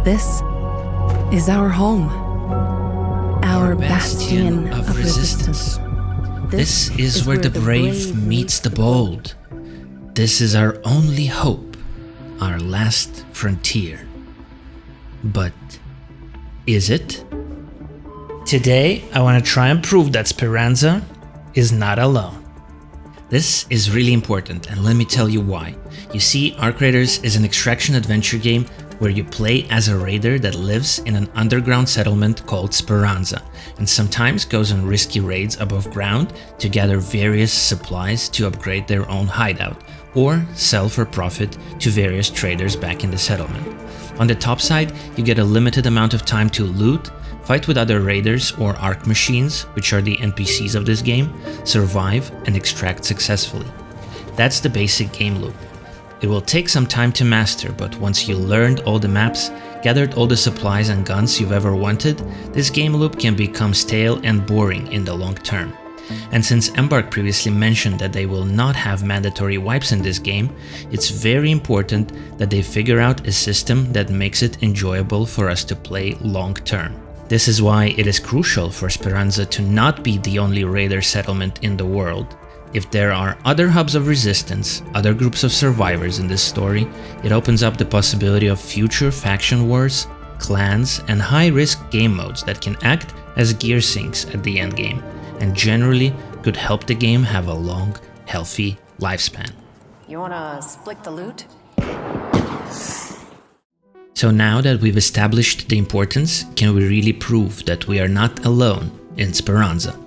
This is our home, our bastion of resistance. This is where the brave meets the bold. This is our only hope, our last frontier. But is it? Today, I want to try and prove that Speranza is not alone. This is really important, and let me tell you why. You see, Ark Raiders is an extraction adventure game where you play as a raider that lives in an underground settlement called Speranza, and sometimes goes on risky raids above ground to gather various supplies to upgrade their own hideout, or sell for profit to various traders back in the settlement. On the top side, you get a limited amount of time to loot, fight with other raiders or Ark machines, which are the NPCs of this game, survive and extract successfully. That's the basic game loop. It will take some time to master, but once you learned all the maps, gathered all the supplies and guns you've ever wanted, this game loop can become stale and boring in the long term. And since Embark previously mentioned that they will not have mandatory wipes in this game, it's very important that they figure out a system that makes it enjoyable for us to play long term. This is why it is crucial for Speranza to not be the only raider settlement in the world. If there are other hubs of resistance, other groups of survivors in this story, it opens up the possibility of future faction wars, clans, and high-risk game modes that can act as gear sinks at the endgame, and generally could help the game have a long, healthy lifespan. You wanna split the loot? So now that we've established the importance, can we really prove that we are not alone in Speranza?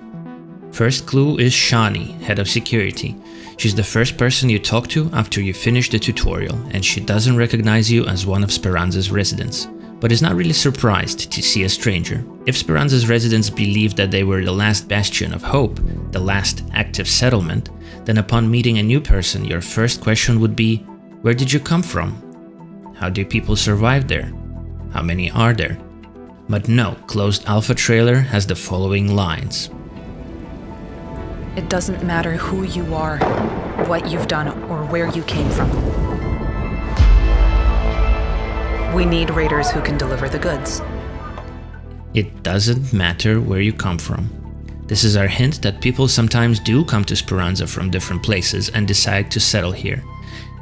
First clue is SHANI, head of security. She's the first person you talk to after you finish the tutorial, and she doesn't recognize you as one of Speranza's residents, but is not really surprised to see a stranger. If Speranza's residents believed that they were the last bastion of hope, the last active settlement, then upon meeting a new person, your first question would be, where did you come from? How do people survive there? How many are there? But no, Closed Alpha trailer has the following lines. It doesn't matter who you are, what you've done, or where you came from. We need raiders who can deliver the goods. It doesn't matter where you come from. This is our hint that people sometimes do come to Speranza from different places and decide to settle here.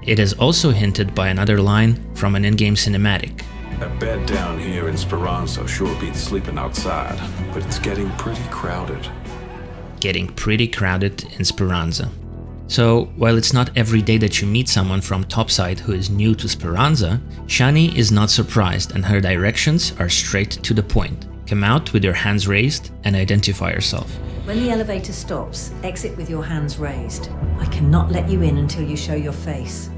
It is also hinted by another line from an in-game cinematic. A bed down here in Speranza sure beats sleeping outside, but it's getting pretty crowded. Getting pretty crowded in Speranza. So, while it's not every day that you meet someone from topside who is new to Speranza, SHANI is not surprised and her directions are straight to the point. Come out with your hands raised and identify yourself. When the elevator stops, exit with your hands raised. I cannot let you in until you show your face.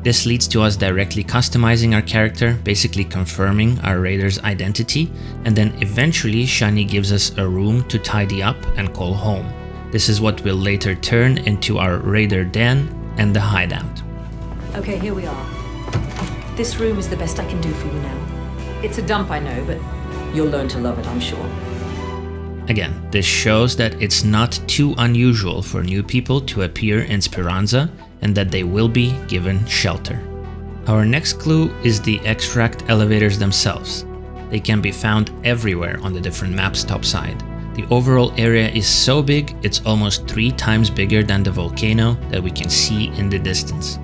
This leads to us directly customizing our character, basically confirming our raider's identity, and then eventually SHANI gives us a room to tidy up and call home. This is what will later turn into our raider den and the hideout. Okay, here we are. This room is the best I can do for you now. It's a dump, I know, but you'll learn to love it, I'm sure. Again, this shows that it's not too unusual for new people to appear in Speranza and that they will be given shelter. Our next clue is the extract elevators themselves. They can be found everywhere on the different maps topside. The overall area is so big, it's almost 3 times bigger than the volcano that we can see in the distance.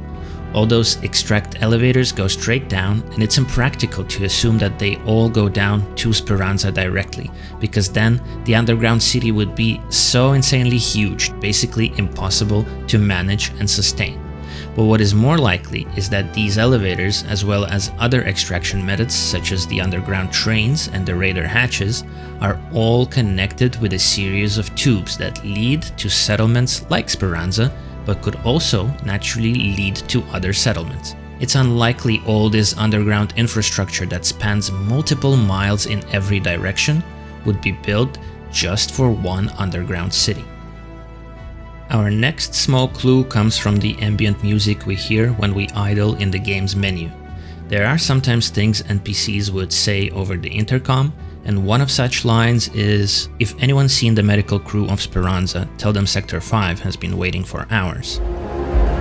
All those extract elevators go straight down, and it's impractical to assume that they all go down to Speranza directly, because then the underground city would be so insanely huge, basically impossible to manage and sustain. But what is more likely is that these elevators, as well as other extraction methods such as the underground trains and the raider hatches, are all connected with a series of tubes that lead to settlements like Speranza, but could also naturally lead to other settlements. It's unlikely all this underground infrastructure that spans multiple miles in every direction would be built just for one underground city. Our next small clue comes from the ambient music we hear when we idle in the game's menu. There are sometimes things NPCs would say over the intercom, and one of such lines is, "If anyone's seen the medical crew of Speranza, tell them Sector 5 has been waiting for hours."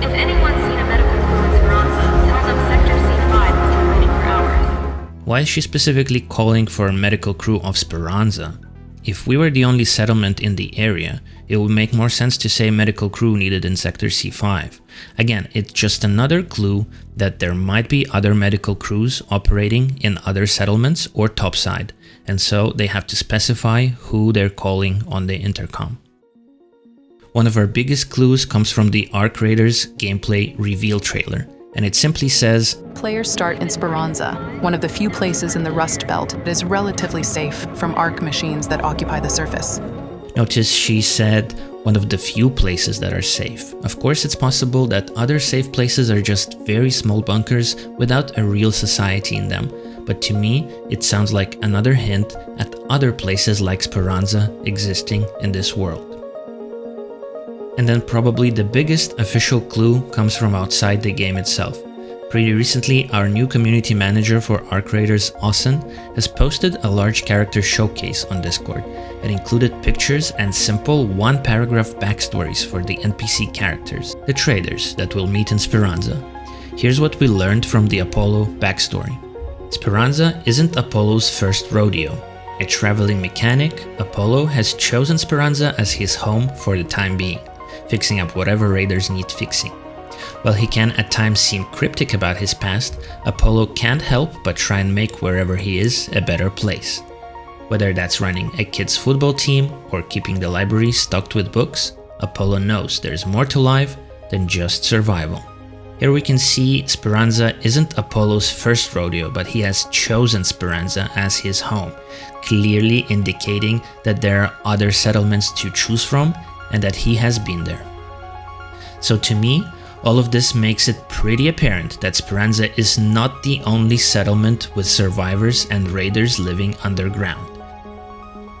If anyone's seen a medical crew in Speranza, tell them Sector C5 has been waiting for hours. Why is she specifically calling for a medical crew of Speranza? If we were the only settlement in the area, it would make more sense to say medical crew needed in Sector C5. Again, it's just another clue that there might be other medical crews operating in other settlements or topside, and so they have to specify who they're calling on the intercom. One of our biggest clues comes from the Ark Raiders gameplay reveal trailer, and it simply says, Players start in Speranza, one of the few places in the Rust Belt that is relatively safe from Ark machines that occupy the surface. Notice she said one of the few places that are safe. Of course, it's possible that other safe places are just very small bunkers without a real society in them, but to me, it sounds like another hint at other places like Speranza existing in this world. And then probably the biggest official clue comes from outside the game itself. Pretty recently, our new community manager for Ark Raiders, Austin, has posted a large character showcase on Discord. It included pictures and simple one-paragraph backstories for the NPC characters, the traders that we'll meet in Speranza. Here's what we learned from the Apollo backstory. Speranza isn't Apollo's first rodeo. A traveling mechanic, Apollo has chosen Speranza as his home for the time being, fixing up whatever raiders need fixing. While he can at times seem cryptic about his past, Apollo can't help but try and make wherever he is a better place. Whether that's running a kids' football team or keeping the library stocked with books, Apollo knows there's more to life than just survival. Here we can see Speranza isn't Apollo's first rodeo, but he has chosen Speranza as his home, clearly indicating that there are other settlements to choose from and that he has been there. So to me, all of this makes it pretty apparent that Speranza is not the only settlement with survivors and raiders living underground.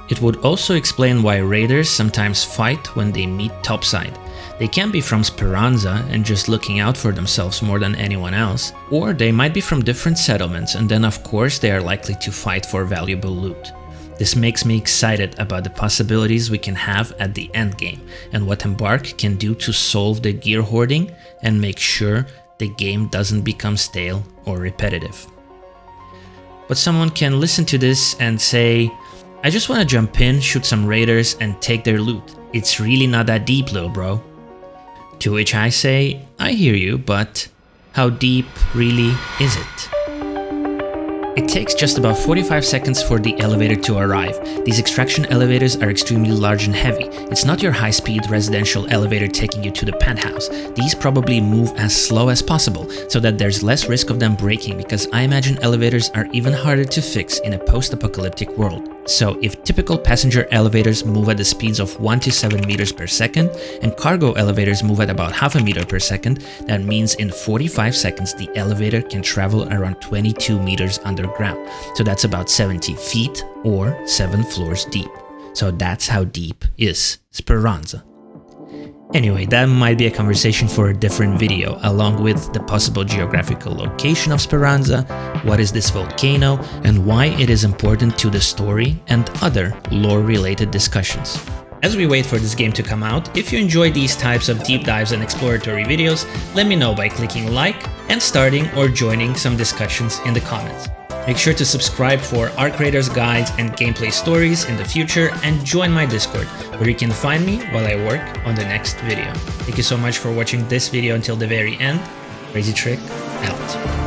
It would also explain why raiders sometimes fight when they meet topside. They can be from Speranza and just looking out for themselves more than anyone else, or they might be from different settlements and then of course they are likely to fight for valuable loot. This makes me excited about the possibilities we can have at the endgame and what Embark can do to solve the gear hoarding and make sure the game doesn't become stale or repetitive. But someone can listen to this and say, I just want to jump in, shoot some raiders and take their loot. It's really not that deep, little bro. To which I say, I hear you, but how deep really is it? It takes just about 45 seconds for the elevator to arrive. These extraction elevators are extremely large and heavy. It's not your high-speed residential elevator taking you to the penthouse. These probably move as slow as possible, so that there's less risk of them breaking, because I imagine elevators are even harder to fix in a post-apocalyptic world. So if typical passenger elevators move at the speeds of 1 to 7 meters per second, and cargo elevators move at about half a meter per second, that means in 45 seconds the elevator can travel around 22 meters underground. So that's about 70 feet or 7 floors deep. So that's how deep is Speranza. Anyway, that might be a conversation for a different video, along with the possible geographical location of Speranza, what is this volcano, and why it is important to the story, and other lore-related discussions. As we wait for this game to come out, if you enjoy these types of deep dives and exploratory videos, let me know by clicking like and starting or joining some discussions in the comments. Make sure to subscribe for Ark Raiders guides and gameplay stories in the future, and join my Discord, where you can find me while I work on the next video. Thank you so much for watching this video until the very end. Crazy Trick out.